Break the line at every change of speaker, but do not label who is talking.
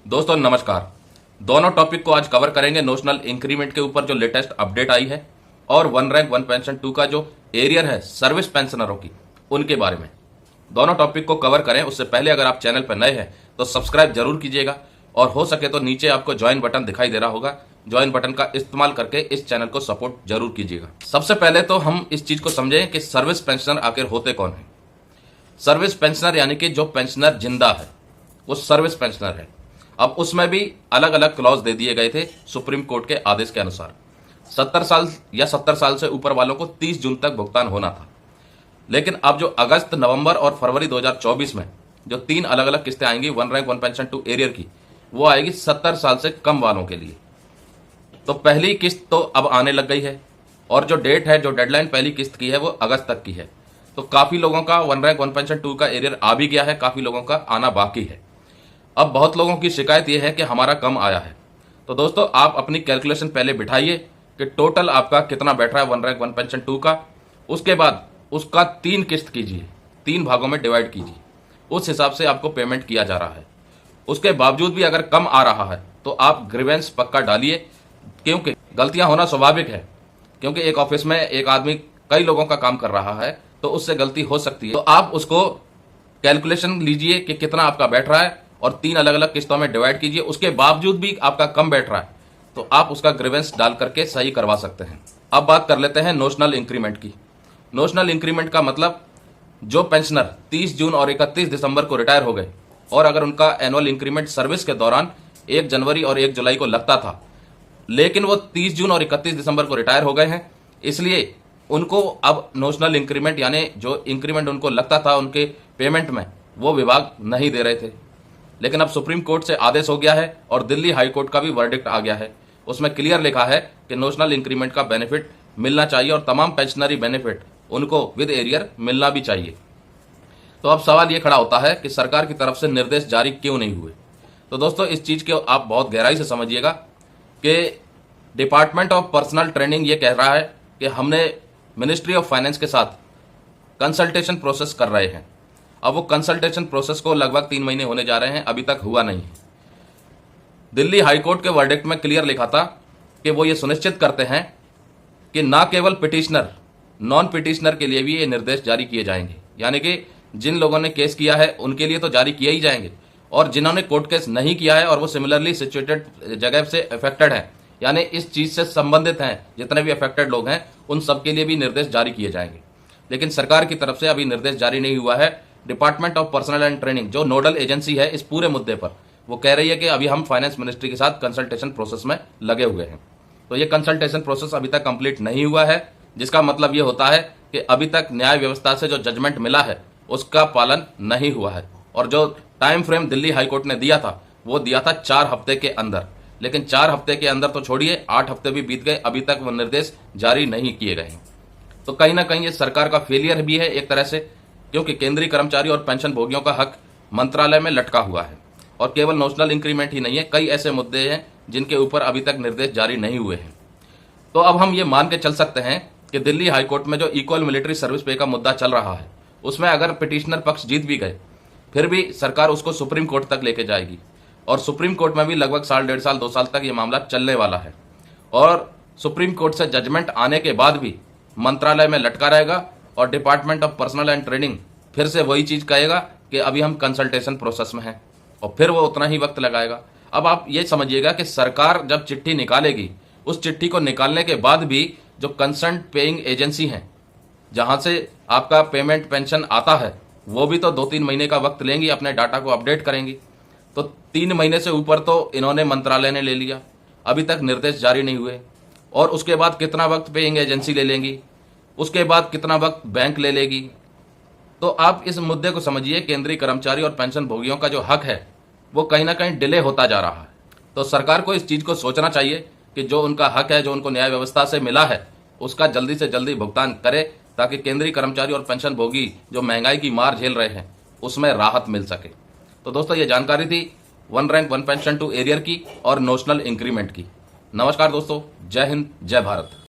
दोस्तों नमस्कार। दोनों टॉपिक को आज कवर करेंगे। नोशनल इंक्रीमेंट के ऊपर जो लेटेस्ट अपडेट आई है और one rank one pension two का जो एरियर है सर्विस पेंशनरों की, उनके बारे में दोनों टॉपिक को कवर करें। उससे पहले अगर आप चैनल पर नए हैं तो सब्सक्राइब जरूर कीजिएगा और हो सके तो नीचे आपको ज्वाइन बटन दिखाई दे रहा होगा, ज्वाइन बटन का इस्तेमाल करके इस चैनल को सपोर्ट जरूर कीजिएगा। सबसे पहले तो हम इस चीज को समझें कि सर्विस पेंशनर आखिर होते कौन है। सर्विस पेंशनर यानी कि जो पेंशनर जिंदा है वो सर्विस पेंशनर है। अब उसमें भी अलग अलग क्लॉज दे दिए गए थे सुप्रीम कोर्ट के आदेश के अनुसार। 70 साल या 70 साल से ऊपर वालों को 30 जून तक भुगतान होना था, लेकिन अब जो अगस्त, नवंबर और फरवरी 2024 में जो 3 अलग अलग किस्तें आएंगी one rank one pension two arrear की, वो आएगी 70 साल से कम वालों के लिए। तो पहली किस्त तो अब आने लग गई है और जो डेट है, जो डेडलाइन पहली किस्त की है वो अगस्त तक की है। तो काफी लोगों का one rank one pension two का एरियर आ भी गया है, काफी लोगों का आना बाकी है। अब बहुत लोगों की शिकायत यह है कि हमारा कम आया है। तो दोस्तों आप अपनी कैलकुलेशन पहले बिठाइए कि टोटल आपका कितना बैठ रहा है one rank one pension two का। उसके बाद उसका 3 किस्त कीजिए, 3 भागों में डिवाइड कीजिए, उस हिसाब से आपको पेमेंट किया जा रहा है। उसके बावजूद भी अगर कम आ रहा है तो आप ग्रीवेंस पक्का डालिए, क्योंकि गलतियां होना स्वाभाविक है। क्योंकि एक ऑफिस में एक आदमी कई लोगों का काम कर रहा है तो उससे गलती हो सकती है। तो आप उसको कैलकुलेशन लीजिए कि कितना आपका बैठ रहा है और 3 अलग अलग किस्तों में डिवाइड कीजिए। उसके बावजूद भी आपका कम बैठ रहा है तो आप उसका ग्रीवेंस डाल करके सही करवा सकते हैं। अब बात कर लेते हैं नोशनल इंक्रीमेंट की। नोशनल इंक्रीमेंट का मतलब जो पेंशनर 30 जून और 31 दिसंबर को रिटायर हो गए और अगर उनका एनुअल इंक्रीमेंट सर्विस के दौरान 1 जनवरी और 1 जुलाई को लगता था, लेकिन वो 30 जून और 31 दिसंबर को रिटायर हो गए हैं, इसलिए उनको अब नोशनल इंक्रीमेंट यानी जो इंक्रीमेंट उनको लगता था उनके पेमेंट में, वो विभाग नहीं दे रहे थे। लेकिन अब सुप्रीम कोर्ट से आदेश हो गया है और दिल्ली हाई कोर्ट का भी वर्डिक्ट आ गया है। उसमें क्लियर लिखा है कि नोशनल इंक्रीमेंट का बेनिफिट मिलना चाहिए और तमाम पेंशनरी बेनिफिट उनको विद एरियर मिलना भी चाहिए। तो अब सवाल ये खड़ा होता है कि सरकार की तरफ से निर्देश जारी क्यों नहीं हुए। तो दोस्तों इस चीज को आप बहुत गहराई से समझिएगा कि डिपार्टमेंट ऑफ पर्सनल ट्रेनिंग ये कह रहा है कि हमने मिनिस्ट्री ऑफ फाइनेंस के साथ कंसल्टेशन प्रोसेस कर रहे हैं। अब वो कंसल्टेशन प्रोसेस को लगभग 3 महीने होने जा रहे हैं, अभी तक हुआ नहीं है। दिल्ली हाईकोर्ट के वर्डिक्ट में क्लियर लिखा था कि वो ये सुनिश्चित करते हैं कि ना केवल पिटिशनर, नॉन पिटिशनर के लिए भी ये निर्देश जारी किए जाएंगे। यानी कि जिन लोगों ने केस किया है उनके लिए तो जारी किए ही जाएंगे, और जिन्होंने कोर्ट केस नहीं किया है और वो सिमिलरली सिचुएटेड जगह से अफेक्टेड है, यानी इस चीज से संबंधित हैं, जितने भी अफेक्टेड लोग हैं, उन सबके लिए भी निर्देश जारी किए जाएंगे। लेकिन सरकार की तरफ से अभी निर्देश जारी नहीं हुआ है। Department of personal and training जो नोडल एजेंसी है इस पूरे मुद्दे पर, वो कह रही है कि अभी हम फाइनेंस मिनिस्ट्री के साथ कंसल्टेशन प्रोसेस में लगे हुए हैं। तो ये कंसल्टेशन प्रोसेस अभी तक कंप्लीट नहीं हुआ है, जिसका मतलब ये होता है कि अभी तक न्याय व्यवस्था से जो जजमेंट मिला है उसका पालन नहीं हुआ है। और जो टाइम फ्रेम दिल्ली हाईकोर्ट ने दिया था वो दिया था 4 हफ्ते के अंदर, लेकिन 4 हफ्ते के अंदर तो छोड़िए, 8 हफ्ते भी बीत गए, अभी तक वो निर्देश जारी नहीं किए गए हैं। तो कहीं ना कहीं ये सरकार का फेलियर भी है एक तरह से, क्योंकि केंद्रीय कर्मचारी और पेंशन भोगियों का हक मंत्रालय में लटका हुआ है। और केवल नोशनल इंक्रीमेंट ही नहीं है, कई ऐसे मुद्दे हैं जिनके ऊपर अभी तक निर्देश जारी नहीं हुए हैं। तो अब हम ये मान के चल सकते हैं कि दिल्ली हाईकोर्ट में जो इक्वल मिलिट्री सर्विस पे का मुद्दा चल रहा है, उसमें अगर पिटिशनर पक्ष जीत भी गए, फिर भी सरकार उसको सुप्रीम कोर्ट तक लेके जाएगी और सुप्रीम कोर्ट में भी लगभग साल, 1.5 साल, 2 साल तक ये मामला चलने वाला है। और सुप्रीम कोर्ट से जजमेंट आने के बाद भी मंत्रालय में लटका रहेगा और department of personal and training फिर से वही चीज कहेगा कि अभी हम कंसल्टेशन प्रोसेस में हैं, और फिर वो उतना ही वक्त लगाएगा। अब आप ये समझिएगा कि सरकार जब चिट्ठी निकालेगी, उस चिट्ठी को निकालने के बाद भी जो कंसर्न पेइंग एजेंसी हैं, जहां से आपका पेमेंट पेंशन आता है, वो भी तो 2-3 महीने का वक्त लेंगी, अपने डाटा को अपडेट करेंगी। तो 3 महीने से ऊपर तो इन्होंने मंत्रालय ने ले लिया, अभी तक निर्देश जारी नहीं हुए। और उसके बाद कितना वक्त पेइंग एजेंसी ले लेंगी, उसके बाद कितना वक्त बैंक ले लेगी। तो आप इस मुद्दे को समझिए, केंद्रीय कर्मचारी और पेंशन भोगियों का जो हक है वो कहीं ना कहीं डिले होता जा रहा है। तो सरकार को इस चीज को सोचना चाहिए कि जो उनका हक है, जो उनको न्याय व्यवस्था से मिला है, उसका जल्दी से जल्दी भुगतान करे, ताकि केंद्रीय कर्मचारी और पेंशन भोगी जो महंगाई की मार झेल रहे हैं उसमें राहत मिल सके। तो दोस्तों ये जानकारी थी one rank one pension two arrear की और नोशनल इंक्रीमेंट की। नमस्कार दोस्तों, जय हिंद, जय भारत।